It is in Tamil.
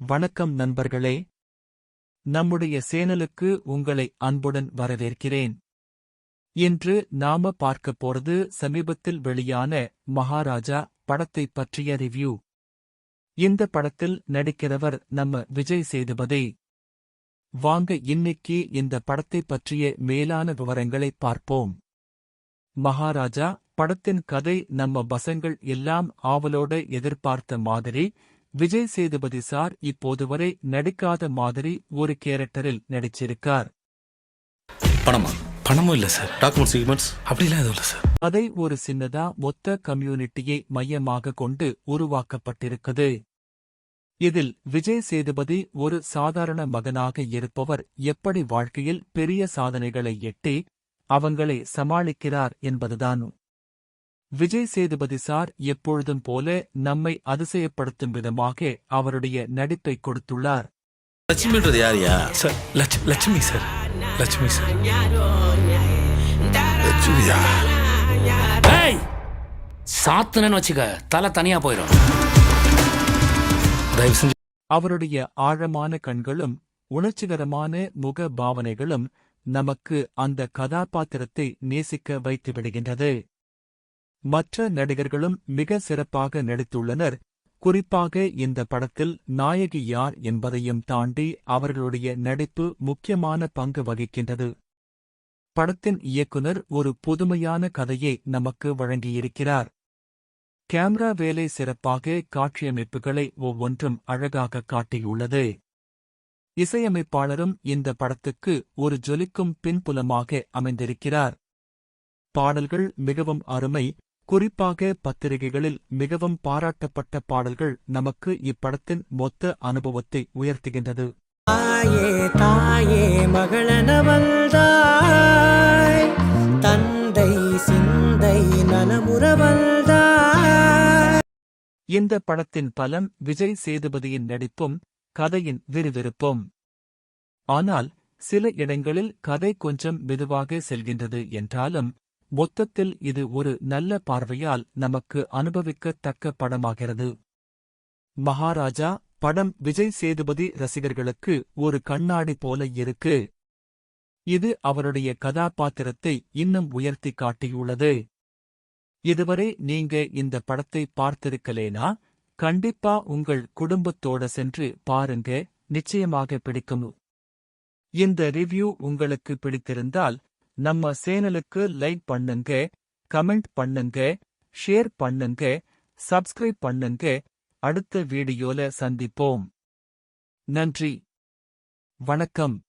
வணக்கம் நண்பர்களே, நம்முடைய சேனலுக்கு உங்களை அன்புடன் வரவேற்கிறேன். இன்று நாம பார்க்கப் போறது சமீபத்தில் வெளியான மகாராஜா படத்தைப் பற்றிய ரிவ்யூ. இந்த படத்தில் நடிக்கிறவர் நம்ம விஜய் சேதுபதி. வாங்க இன்னைக்கு இந்த படத்தைப் பற்றிய மேலான விவரங்களை பார்ப்போம். மகாராஜா படத்தின் கதை நம்ம பசங்கள் எல்லாம் ஆவலோட எதிர்பார்த்த மாதிரி விஜய் சேதுபதி சார் இப்போது வரை நடிக்காத மாதிரி ஒரு கேரக்டரில் நடிச்சிருக்கார். பணமும் இல்ல சார், டாக்குமெண்ட்ஸ் அப்படிலாம் எதுவும் இல்ல சார். அதை ஒரு சின்னதா மொத்த கம்யூனிட்டியை மையமாக கொண்டு உருவாக்கப்பட்டிருக்குது. இதில் விஜய் சேதுபதி ஒரு சாதாரண மகனாக இருப்பவர் எப்படி வாழ்க்கையில் பெரிய சாதனைகளை எட்டி அவங்களை சமாளிக்கிறார் என்பதுதான். விஜய் சேதுபதி சார் எப்பொழுதும் போல நம்மை அதிசயப்படுத்தும் விதமாக அவருடைய நடிப்பை கொடுத்துள்ளார். லட்சுமின்றது யாரியா sir? Lakshmi sir. Lakshmi sir. லட்சுமியா? சாத்துனன்னு வச்சுக்க, தலை தனியா போயிடும். தயவு செஞ்சு. அவருடைய ஆழமான கண்களும் உணர்ச்சிகரமான முக பாவனைகளும் நமக்கு அந்த கதாபாத்திரத்தை நேசிக்க வைத்துவிடுகின்றது. மற்ற நடிகர்களும் மிக சிறப்பாக நடித்துள்ளனர். குறிப்பாக இந்த படத்தில் நாயகி யார் என்பதையும் தாண்டி அவர்களுடைய நடிப்பு முக்கியமான பங்கு வகிக்கின்றது. படத்தின் இயக்குனர் ஒரு புதுமையான கதையை நமக்கு வழங்கியிருக்கிறார். கேமரா வேலை சிறப்பாக, காட்சியமைப்புகளை ஒவ்வொன்றும் அழகாக காட்டியுள்ளது. இசையமைப்பாளரும் இந்த படத்துக்கு ஒரு ஜொலிக்கும் பின்புலமாக அமைந்திருக்கிறார். பாடல்கள் மிகவும் அருமை. குறிப்பாக பத்திரிகைகளில் மிகவும் பாராட்டப்பட்ட பாடல்கள் நமக்கு இப்படத்தின் மொத்த அனுபவத்தை உயர்த்துகின்றது. தாயே தாயே மகளனவள்தாய், தந்தை சிந்தை நலமுறவள்தாய். இந்த படத்தின் பலம் விஜய் சேதுபதியின் நடிப்பும் கதையின் விறுவிறுப்பும். ஆனால் சில இடங்களில் கதை கொஞ்சம் மெதுவாக செல்கின்றது என்றாலும் மொத்தத்தில் இது ஒரு நல்ல பார்வையால் நமக்கு அனுபவிக்கத்தக்க படமாகிறது. மகாராஜா படம் விஜய் சேதுபதி ரசிகர்களுக்கு ஒரு கண்ணாடி போல இருக்கு. இது அவருடைய கதாபாத்திரத்தை இன்னும் உயர்த்தி காட்டியுள்ளது. இதுவரை நீங்க இந்த படத்தை பார்த்திருக்கலேனா, கண்டிப்பா உங்கள் குடும்பத்தோட சென்று பாருங்க, நிச்சயமாக பிடிக்கும். இந்த ரிவ்யூ உங்களுக்கு பிடித்திருந்தால் நம்ம சேனலுக்கு லைக் பண்ணுங்க, கமெண்ட் பண்ணுங்க, ஷேர் பண்ணுங்க, சப்ஸ்கிரைப் பண்ணுங்க. அடுத்த வீடியோல சந்திப்போம். நன்றி. வணக்கம்.